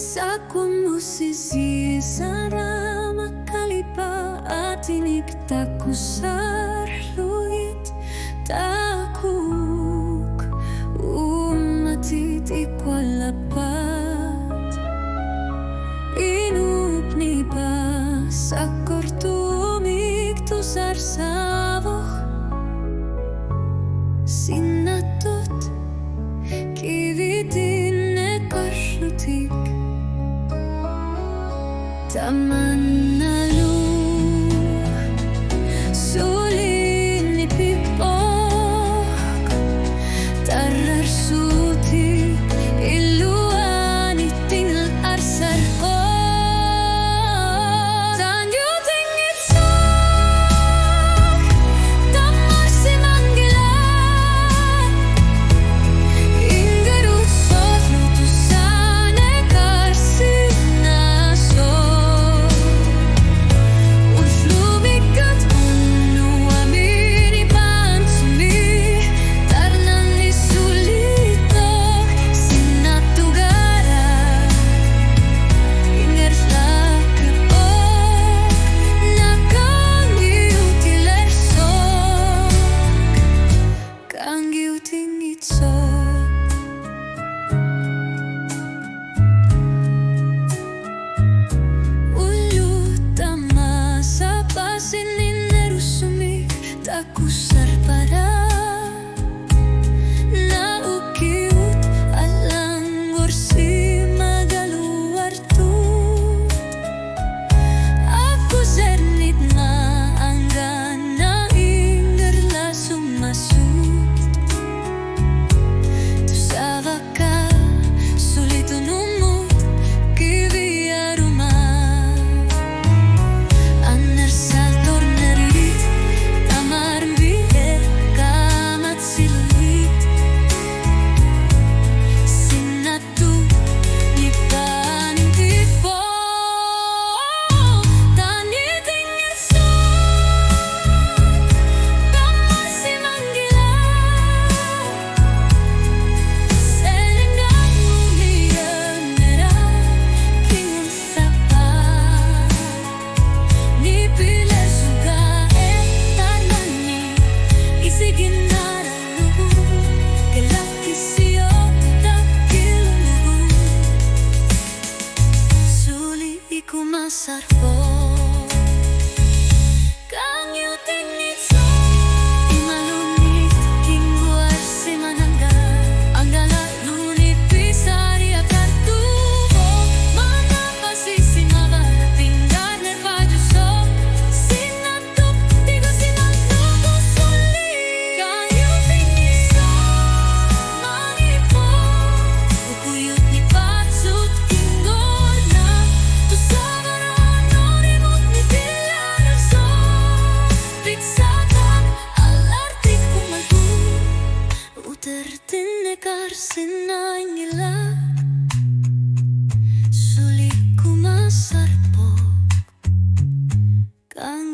Saku musisisara makalipa atinik takusarluit takuk ummatit ikualapat inupnipa sakkortumik tusarsavoh sinnatot kivitinne karsutik tamannalu sulini pipok tararsuti illuani tingal arsarko tanjuting itsak tamarsi manggilan ingarut soslutusane karsinaso Takusar para naukiut alang gorsi magaluartu aku zernit na anggana ingerla sumasut tu savaka sulito numut kivia rumah anner sal torneri Sarpo kang yuting itso imalunit kingguar si manangga anggala lunit pisari akartubo mana pasisimaba tinggar nervajuso sinatup tigo sinatuko suli kang yuting itso manipo ukuyut ni patsut kinggol na tusaba tertine karsinangila sulit kumasarpok kang